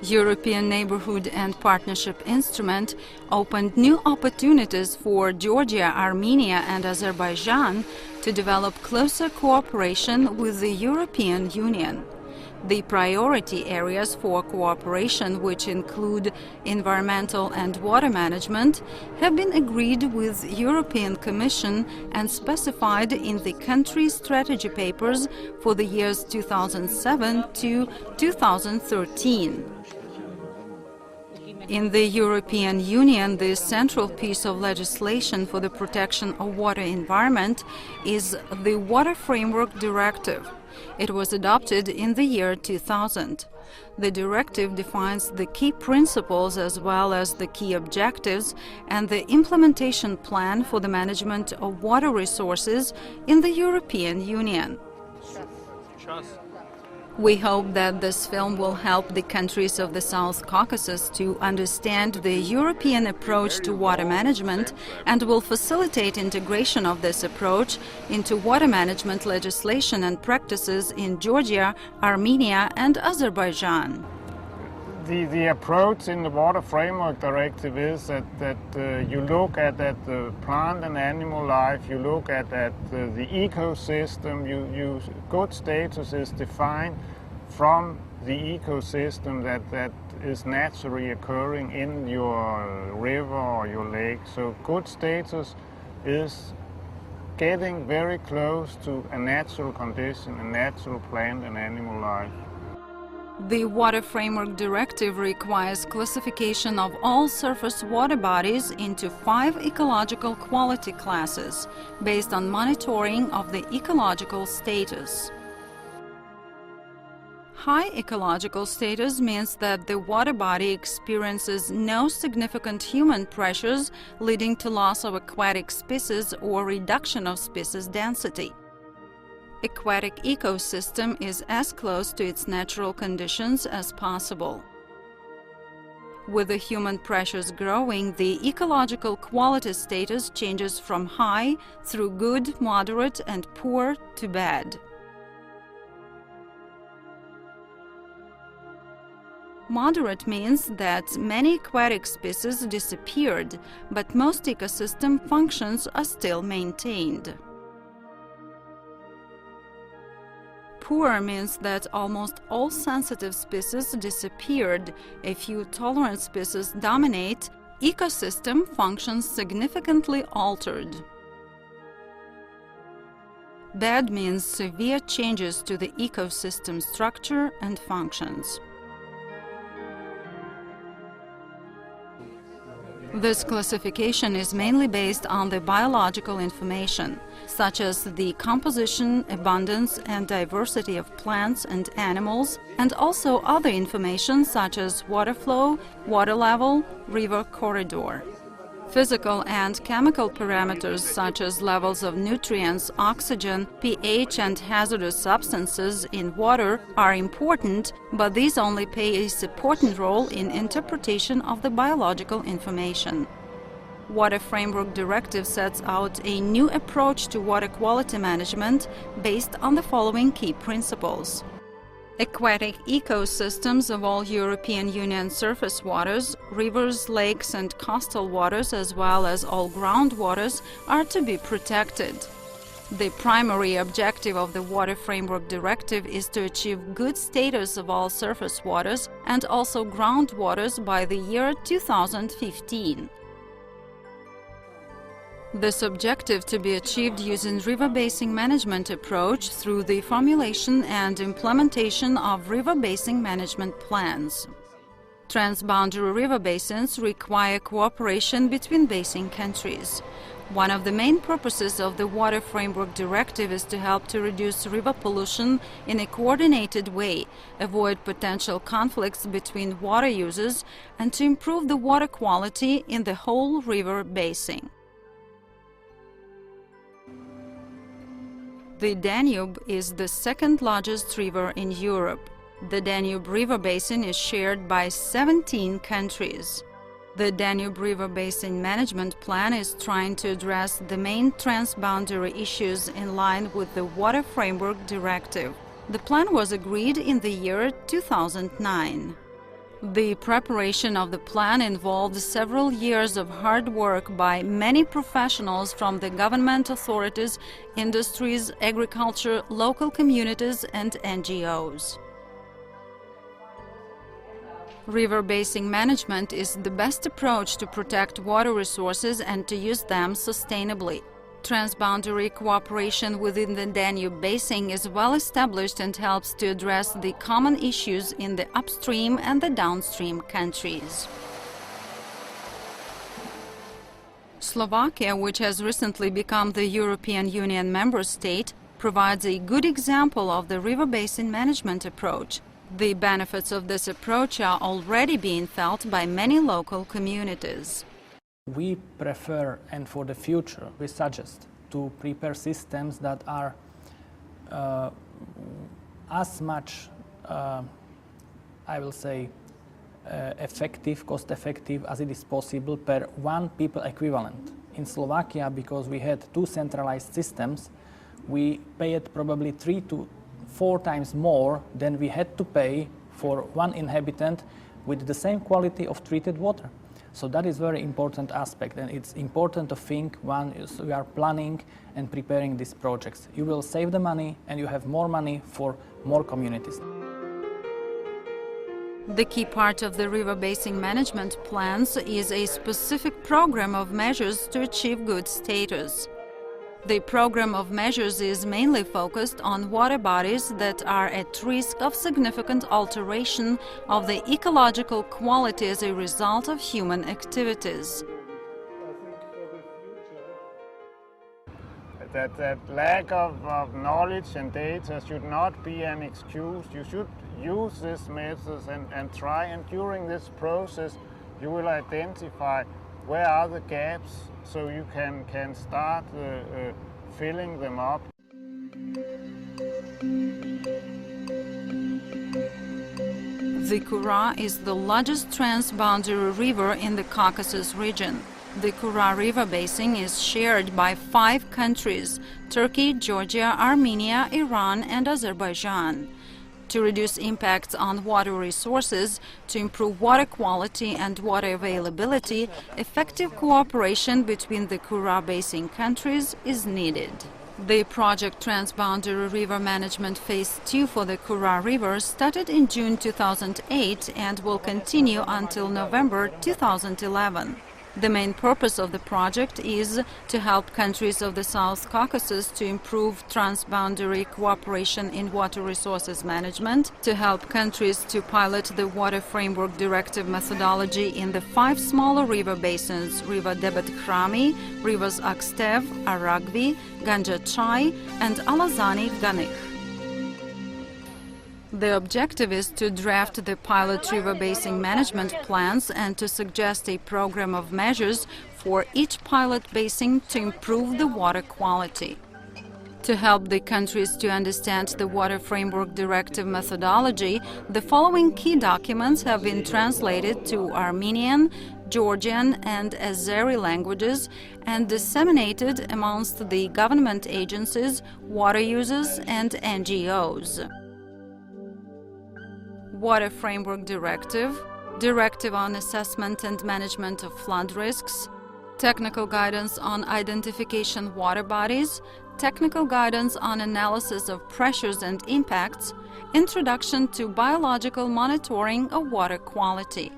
European Neighborhood and Partnership Instrument opened new opportunities for Georgia, Armenia and Azerbaijan to develop closer cooperation with the European Union. The priority areas for cooperation, which include environmental and water management, have been agreed with the European Commission and specified in the country strategy papers for the years 2007 to 2013. In the European Union, the central piece of legislation for the protection of water environment is the Water Framework Directive. It was adopted in the year 2000. The directive defines the key principles as well as the key objectives and the implementation plan for the management of water resources in the European Union. We hope that this film will help the countries of the South Caucasus to understand the European approach to water management and will facilitate integration of this approach into water management legislation and practices in Georgia, Armenia and Azerbaijan. The approach in the Water Framework Directive is that you look at the plant and animal life, you look at the ecosystem, good status is defined from the ecosystem that is naturally occurring in your river or your lake. So good status is getting very close to a natural condition, a natural plant and animal life. The Water Framework Directive requires classification of all surface water bodies into 5 ecological quality classes based on monitoring of the ecological status. High ecological status means that the water body experiences no significant human pressures leading to loss of aquatic species or reduction of species density. Aquatic ecosystem is as close to its natural conditions as possible. With the human pressures growing, the ecological quality status changes from high through good, moderate and poor to bad. Moderate means that many aquatic species disappeared, but most ecosystem functions are still maintained. Poor means that almost all sensitive species disappeared, a few tolerant species dominate, ecosystem functions significantly altered. Bad means severe changes to the ecosystem structure and functions. This classification is mainly based on the biological information, such as the composition, abundance and diversity of plants and animals, and also other information such as water flow, water level, river corridor. Physical and chemical parameters such as levels of nutrients, oxygen, pH and hazardous substances in water are important, but these only play a supporting role in interpretation of the biological information. Water Framework Directive sets out a new approach to water quality management based on the following key principles. Aquatic ecosystems of all European Union surface waters, rivers, lakes and coastal waters, as well as all groundwaters, are to be protected. The primary objective of the Water Framework Directive is to achieve good status of all surface waters and also groundwaters by the year 2015. This objective to be achieved using river basin management approach through the formulation and implementation of river basin management plans. Transboundary river basins require cooperation between basin countries. One of the main purposes of the Water Framework Directive is to help to reduce river pollution in a coordinated way, avoid potential conflicts between water users, and to improve the water quality in the whole river basin. The Danube is the second largest river in Europe. The Danube River Basin is shared by 17 countries. The Danube River Basin Management Plan is trying to address the main transboundary issues in line with the Water Framework Directive. The plan was agreed in the year 2009. The preparation of the plan involved several years of hard work by many professionals from the government authorities, industries, agriculture, local communities, and NGOs. River basin management is the best approach to protect water resources and to use them sustainably. Transboundary cooperation within the Danube Basin is well established and helps to address the common issues in the upstream and the downstream countries. Slovakia, which has recently become the European Union member state, provides a good example of the river basin management approach. The benefits of this approach are already being felt by many local communities. We prefer, and for the future, we suggest to prepare systems that are as much, I will say, effective, cost-effective as it is possible per one people equivalent. In Slovakia, because we had two centralized systems, we paid probably 3 to 4 times more than we had to pay for one inhabitant with the same quality of treated water. So that is a very important aspect, and it's important to think when we are planning and preparing these projects. You will save the money and you have more money for more communities. The key part of the river basin management plans is a specific program of measures to achieve good status. The program of measures is mainly focused on water bodies that are at risk of significant alteration of the ecological quality as a result of human activities. That lack of knowledge and data should not be an excuse. You should use these methods and try, and during this process you will identify where are the gaps, so you can start filling them up. The Kura is the largest transboundary river in the Caucasus region. The Kura River basin is shared by 5 countries: Turkey, Georgia, Armenia, Iran, and Azerbaijan. To reduce impacts on water resources, to improve water quality and water availability, effective cooperation between the Kura Basin countries is needed. The project Transboundary River Management Phase 2 for the Kura River started in June 2008 and will continue until November 2011. The main purpose of the project is to help countries of the South Caucasus to improve transboundary cooperation in water resources management, to help countries to pilot the Water Framework Directive methodology in the 5 smaller river basins: River Debet Krami, rivers Akstev, Aragvi, Ganja Chai, and Alazani Ganych. The objective is to draft the pilot river basin management plans and to suggest a program of measures for each pilot basin to improve the water quality. To help the countries to understand the Water Framework Directive methodology, the following key documents have been translated to Armenian, Georgian, and Azeri languages and disseminated amongst the government agencies, water users, and NGOs. Water Framework Directive, Directive on Assessment and Management of Flood Risks, Technical Guidance on Identification Water Bodies, Technical Guidance on Analysis of Pressures and Impacts, Introduction to Biological Monitoring of Water Quality.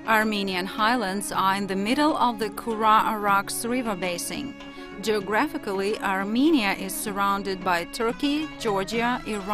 Armenian highlands are in the middle of the Kura-Arax river basin. Geographically, Armenia is surrounded by Turkey, Georgia, Iran,